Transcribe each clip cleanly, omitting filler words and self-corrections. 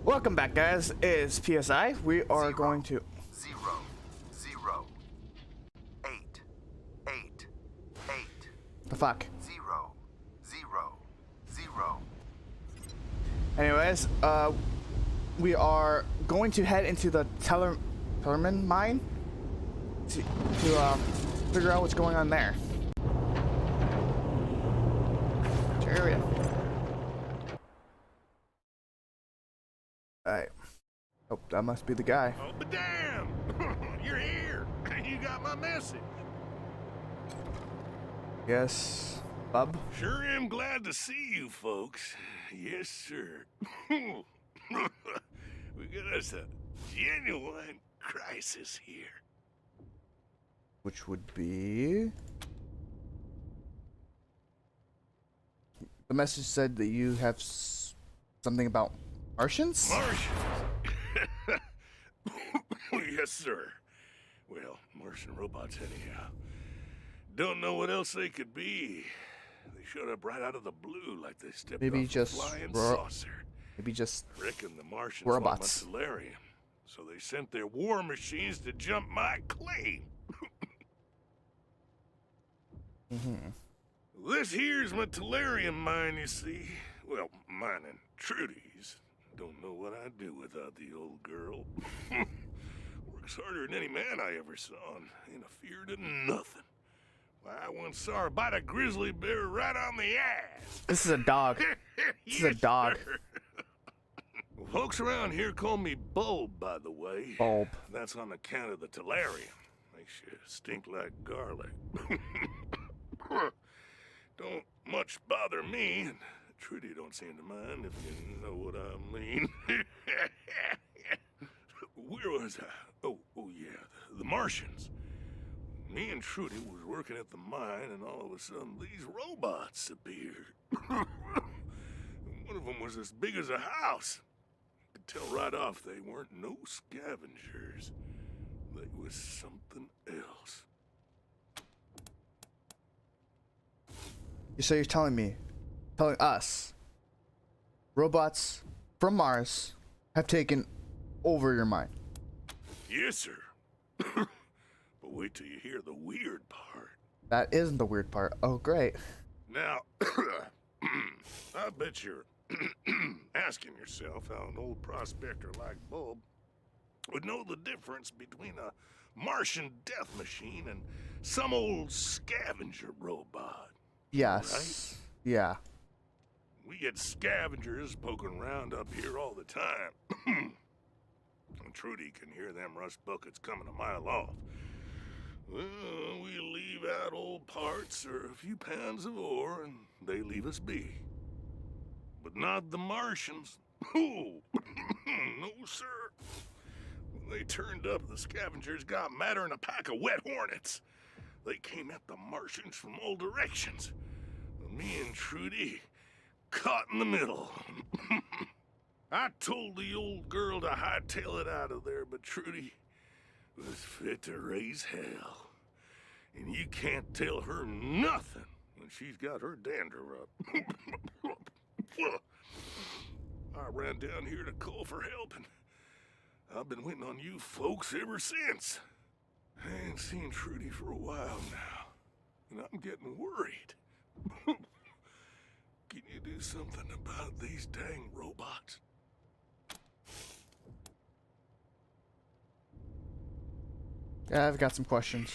Welcome back, guys. It's PSI. We are going to 0, 0, 8, 8, 8, the fuck. 0, 0, 0. Anyways, we are going to head into the Tellerman mine to figure out what's going on there. Area. Alright. Oh, that must be the guy. Oh, but damn! You're here! You got my message. Yes, bub. Sure am glad to see you folks. Yes, sir. We got us a genuine crisis here. Which would be... The message said that you have something about Martians? Martians? Yes, sir. Well, Martian robots anyhow. Don't know what else they could be. They showed up right out of the blue like they stepped Maybe off just a flying saucer. Maybe just Reckon the Martians robots. want my Tellurium, so they sent their war machines to jump my claim. This here's my Tellurium mine, you see. Well, mine and Trudy's. Don't know what I'd do without the old girl. Works harder than any man I ever saw, and ain't afeared of nothing. Why, I once saw her bite a grizzly bear right on the ass. This is a dog. This is a dog. Sir. Folks around here call me Bulb, by the way. Bulb. That's on account of the Tellurium. Makes you stink like garlic. Don't much bother me, and Trudy don't seem to mind, if you know what I mean. Where was I? Oh yeah, the Martians. Me and Trudy was working at the mine, and all of a sudden, these robots appeared. One of them was as big as a house. Could tell right off they weren't no scavengers. They was something else. So you're telling us, robots from Mars have taken over your mind? Yes, sir. But wait till you hear the weird part. That isn't the weird part. Oh, great. Now, I bet you're asking yourself how an old prospector like Bulb would know the difference between a Martian death machine and some old scavenger robot. Yes. Right? Yeah. We get scavengers poking around up here all the time. And Trudy can hear them rust buckets coming a mile off. Well, we leave out old parts or a few pounds of ore, and they leave us be. But not the Martians. Oh, no, sir. When they turned up, the scavengers got madder than a pack of wet hornets. They came at the Martians from all directions. Me and Trudy caught in the middle. I told the old girl to hightail it out of there, but Trudy was fit to raise hell. And you can't tell her nothing when she's got her dander up. I ran down here to call for help, and I've been waiting on you folks ever since. I ain't seen Trudy for a while now, and I'm getting worried. Can you do something about these dang robots? Yeah, I've got some questions.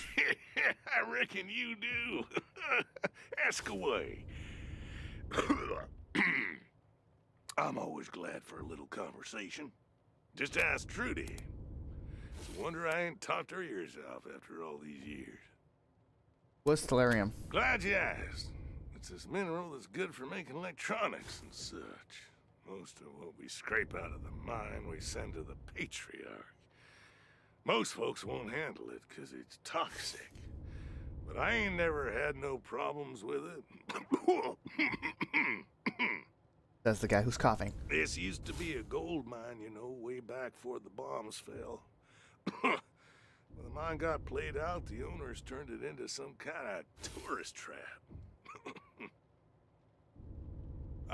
I reckon you do. Ask away. I'm always glad for a little conversation. Just ask Trudy. It's a wonder I ain't talked her ears off after all these years. What's Tellurium? Glad you asked. It's this mineral that's good for making electronics and such. Most of what we scrape out of the mine we send to the Patriarch. Most folks won't handle it because it's toxic. But I ain't never had no problems with it. That's the guy who's coughing. This used to be a gold mine, you know, way back before the bombs fell. When the mine got played out, the owners turned it into some kind of tourist trap.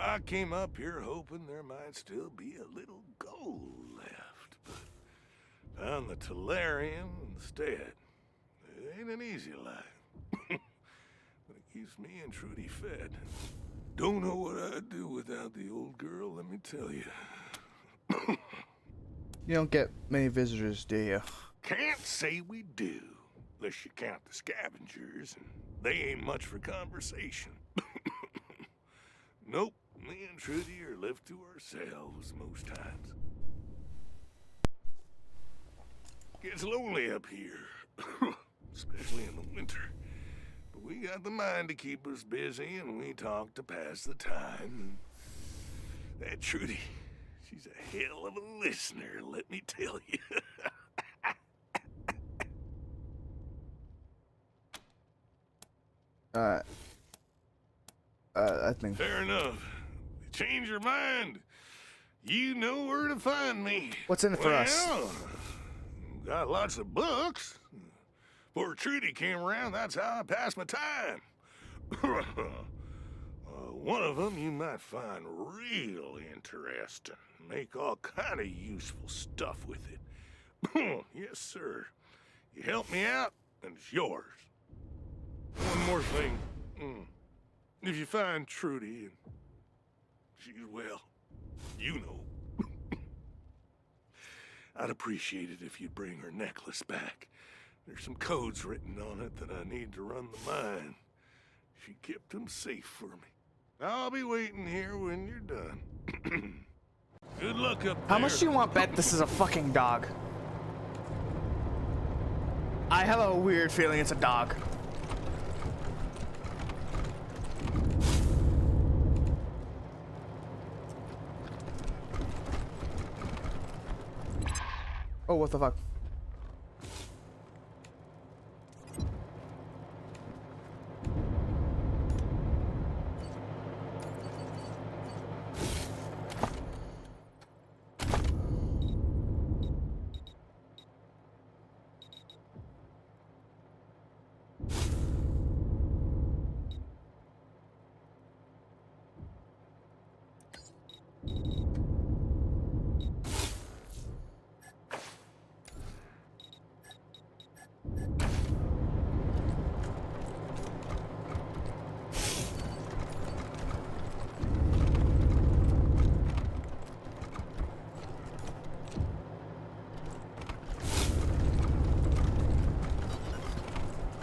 I came up here hoping there might still be a little gold Found the Tellurium instead. It ain't an easy life. But it keeps me and Trudy fed. Don't know what I'd do without the old girl, let me tell you. You don't get many visitors, do you? Can't say we do, unless you count the scavengers, and they ain't much for conversation. Nope, me and Trudy are left to ourselves most times. Gets lonely up here, especially in the winter. But we got the mind to keep us busy, and we talk to pass the time. That Trudy, she's a hell of a listener, let me tell you. I think. Fair enough. Change your mind. You know where to find me. What's in it for us? Got lots of books. Before Trudy came around, that's how I passed my time. One of them you might find real interesting. Make all kind of useful stuff with it. Yes, sir. You help me out, and it's yours. One more thing. If you find Trudy and she's well, you know. I'd appreciate it if you'd bring her necklace back. There's some codes written on it that I need to run the mine. She kept them safe for me. I'll be waiting here when you're done. Good luck up there. How much do you want bet this is a fucking dog? I have a weird feeling it's a dog. Oh, what the fuck?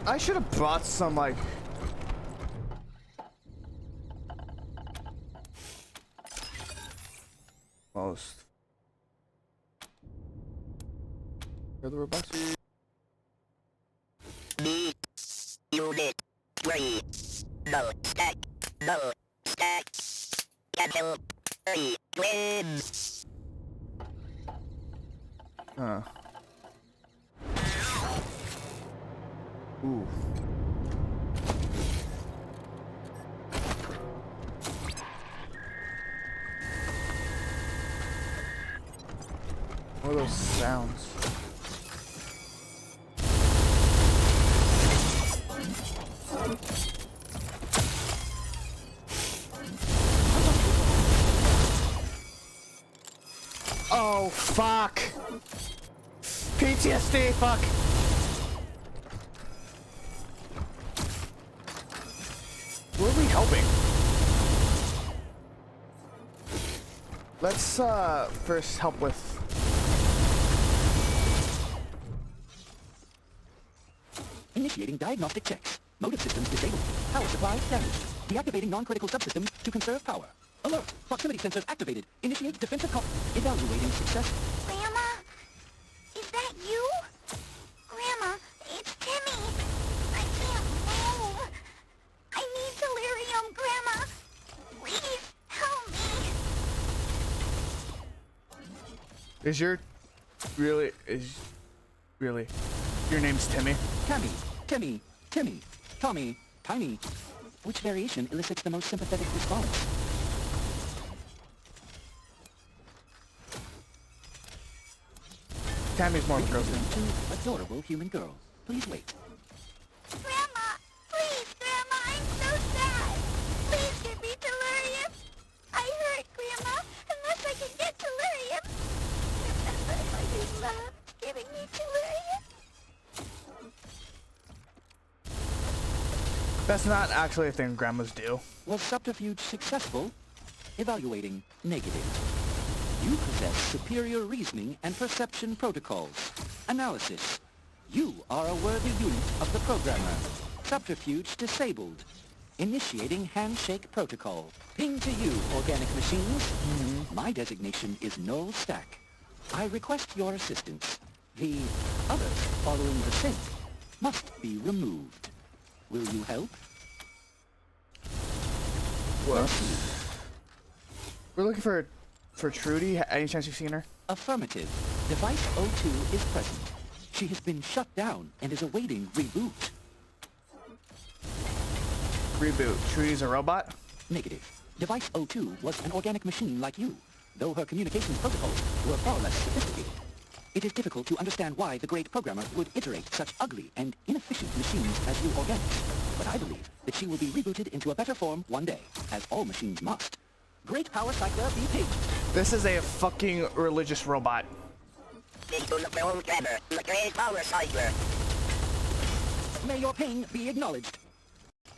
I should have brought some, like... Most. Where are the robots? Unit 3. No stack. No stack. Cancel 3 wins. Huh. Ooh. What are those sounds? Oh, fuck. PTSD, fuck. Who are we helping? Let's, first help with... Initiating diagnostic checks. Motive systems disabled. Power supply damaged. Deactivating non-critical subsystems to conserve power. Alert! Proximity sensors activated. Initiate defensive evaluating success. Grandma? Is that you? Grandma, it's Timmy. I can't move. I need delirium, Grandma. Please, help me. Is your... Really? Your name's Timmy? Tammy, Timmy, Timmy, Tommy, Tiny. Which variation elicits the most sympathetic response? Tammy's more of a girl's name. Two adorable human girls. Please wait. Grandma, please, Grandma, I'm so sad. Please give me delirium. I hurt, Grandma, unless I can get delirium. Remember, I do love giving me, Tellurium? That's not actually a thing grandmas do. Was subterfuge successful? Evaluating negative. You possess superior reasoning and perception protocols. Analysis. You are a worthy unit of the programmer. Subterfuge disabled. Initiating handshake protocol. Ping to you, organic machines. My designation is null stack. I request your assistance. The others following the sync must be removed. Will you help? Well, we're looking for Trudy. Any chance you've seen her? Affirmative. Device O2 is present. She has been shut down and is awaiting reboot. Reboot. Trudy's a robot? Negative. Device O2 was an organic machine like you, though her communications protocols were far less sophisticated. It is difficult to understand why the great programmer would iterate such ugly and inefficient machines as you organics, but I believe that she will be rebooted into a better form one day, as all machines must. Great power cycler be paged. This is a fucking religious robot. May your pain be acknowledged.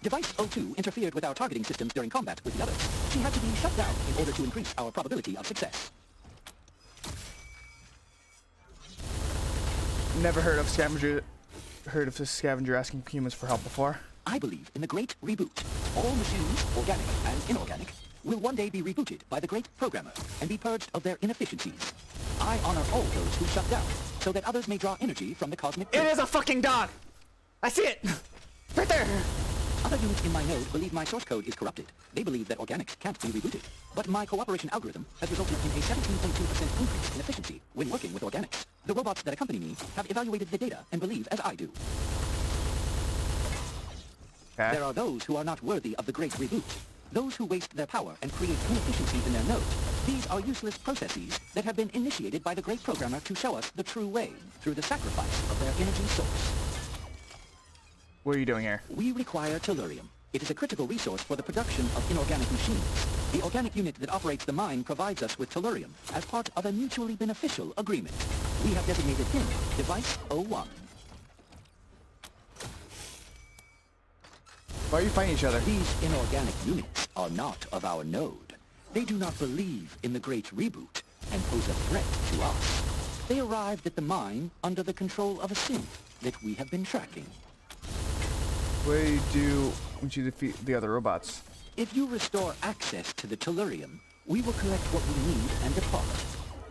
Device O2 interfered with our targeting systems during combat with the others. She had to be shut down in order to increase our probability of success. Never heard of this scavenger asking humans for help before. I believe in the great reboot. All machines, organic and inorganic, will one day be rebooted by the great programmer and be purged of their inefficiencies. I honor all those who shut down, so that others may draw energy from the cosmic... It is a fucking dog! I see it! Right there! Other units in my node believe my source code is corrupted. They believe that organics can't be rebooted. But my cooperation algorithm has resulted in a 17.2% increase in efficiency when working with organics. The robots that accompany me have evaluated the data and believe as I do. Okay. There are those who are not worthy of the great reboot. Those who waste their power and create inefficiencies in their nodes. These are useless processes that have been initiated by the great programmer to show us the true way through the sacrifice of their energy source. What are you doing here? We require tellurium. It is a critical resource for the production of inorganic machines. The organic unit that operates the mine provides us with tellurium as part of a mutually beneficial agreement. We have designated him Device 01. Why are you fighting each other? These inorganic units are not of our node. They do not believe in the great reboot and pose a threat to us. They arrived at the mine under the control of a synth that we have been tracking. What do you do once you defeat the other robots? If you restore access to the tellurium, we will collect what we need and depart.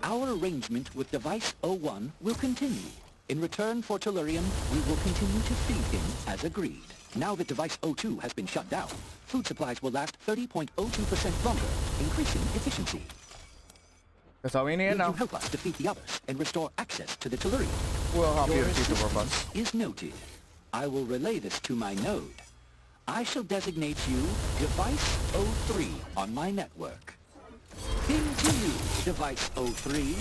Our arrangement with Device 01 will continue. In return for tellurium, we will continue to feed him as agreed. Now that Device 02 has been shut down, food supplies will last 30.02% longer, increasing efficiency. That's all we need Will now. you help us defeat the others and restore access to the tellurium? We'll help you Your defeat the assistance robots. is noted. I will relay this to my node. I shall designate you Device 03 on my network. Ping to you, Device 03.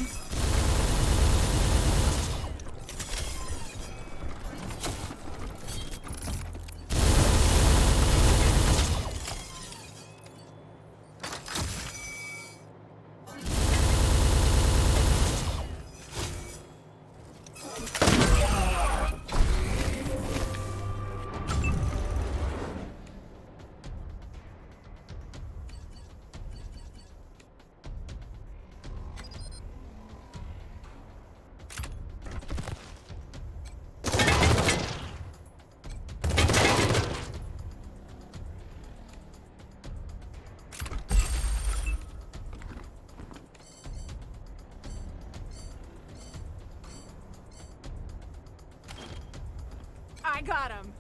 I got him.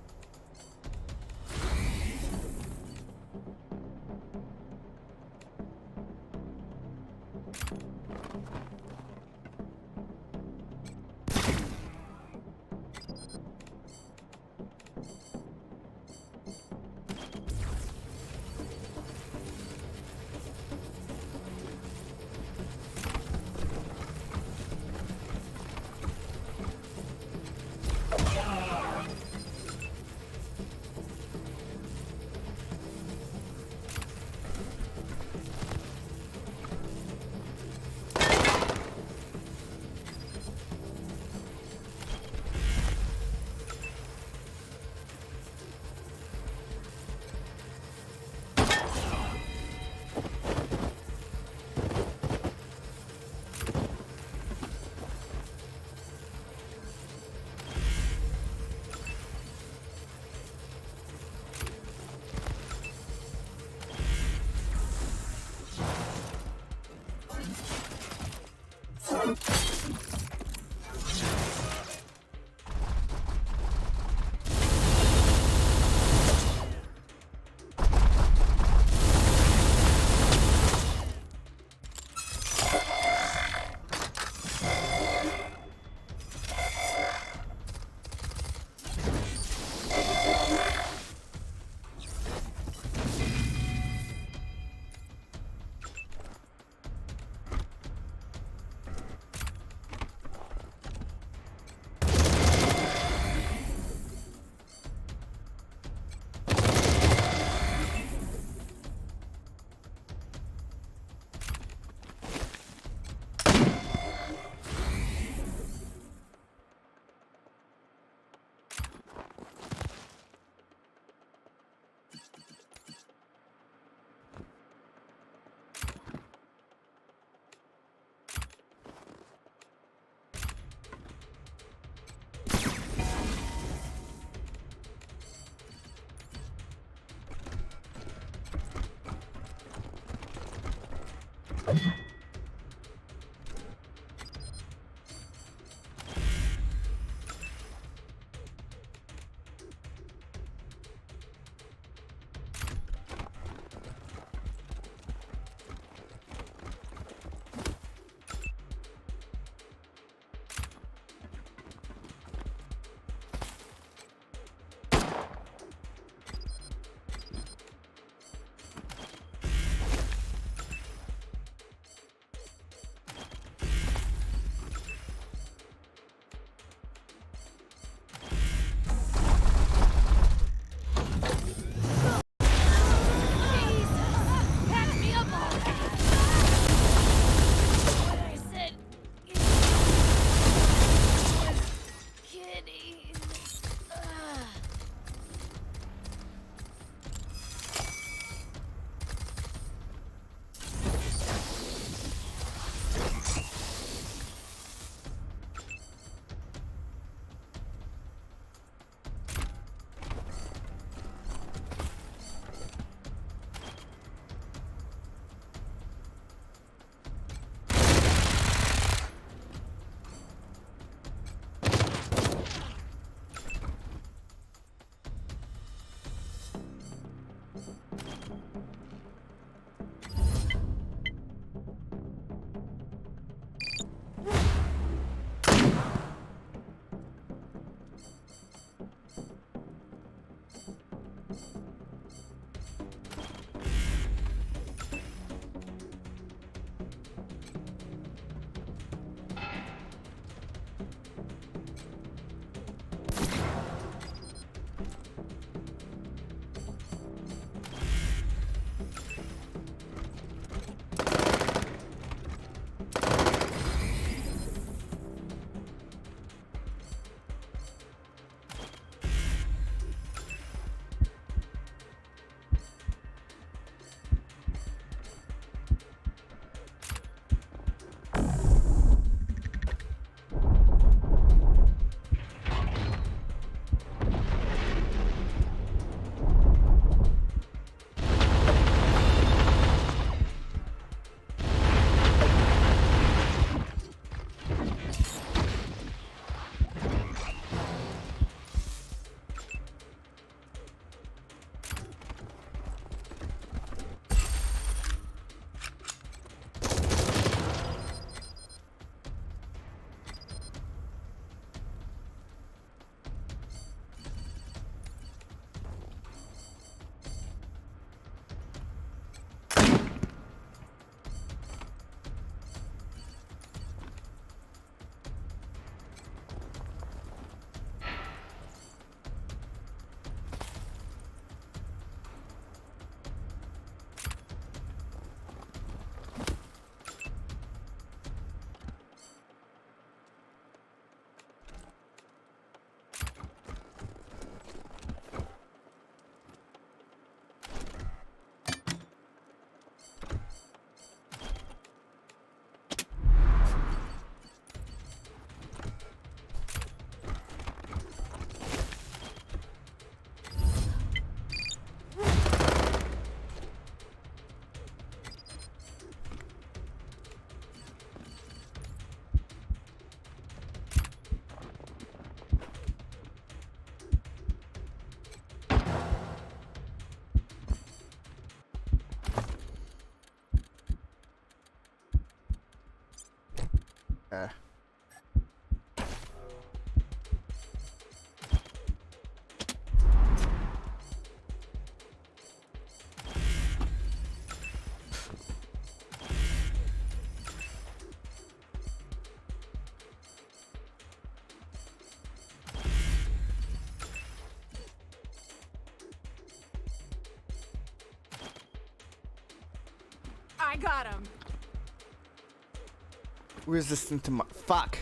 Okay. I got him. Resistant to my fuck.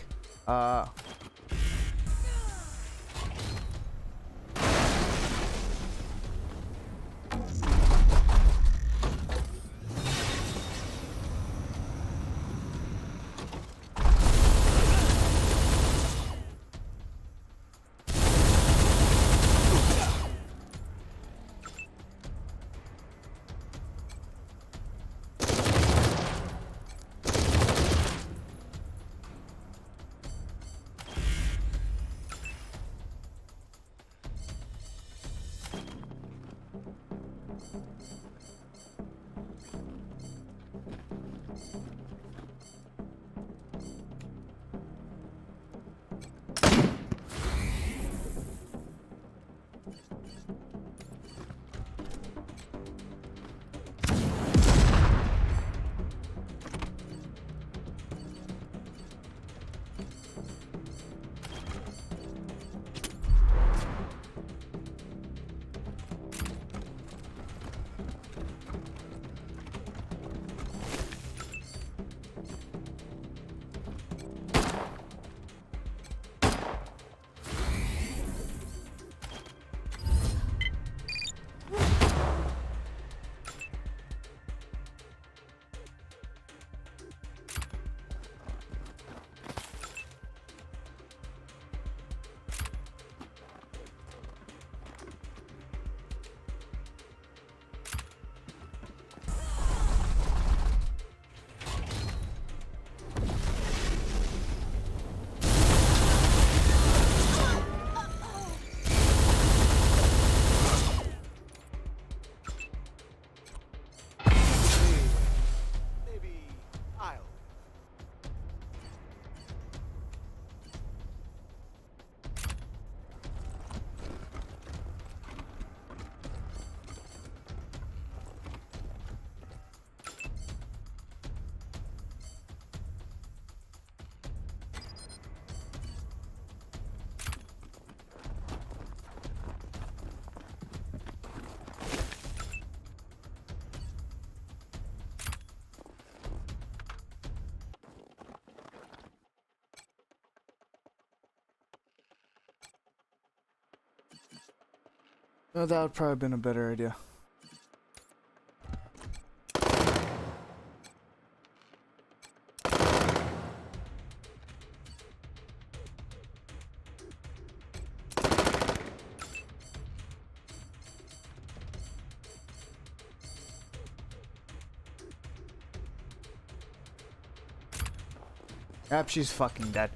No, that would probably have been a better idea. Yep, she's fucking dead.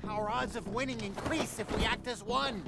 Our odds of winning increase if we act as one.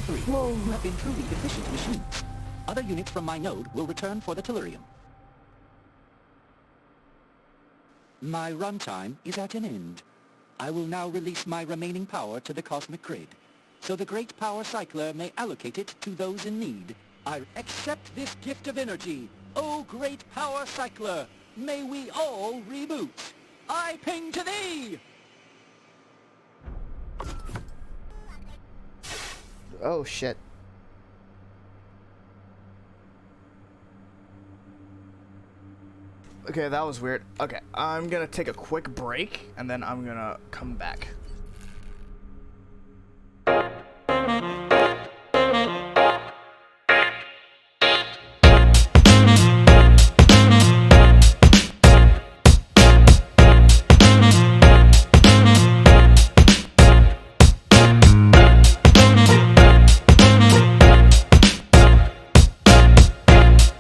3. You have been truly efficient machines. Other units from my node will return for the tellurium. My runtime is at an end. I will now release my remaining power to the cosmic grid, so the great power cycler may allocate it to those in need. I accept this gift of energy. O great power cycler, may we all reboot. I ping to thee! Oh shit. Okay, that was weird. Okay, I'm gonna take a quick break and then I'm gonna come back.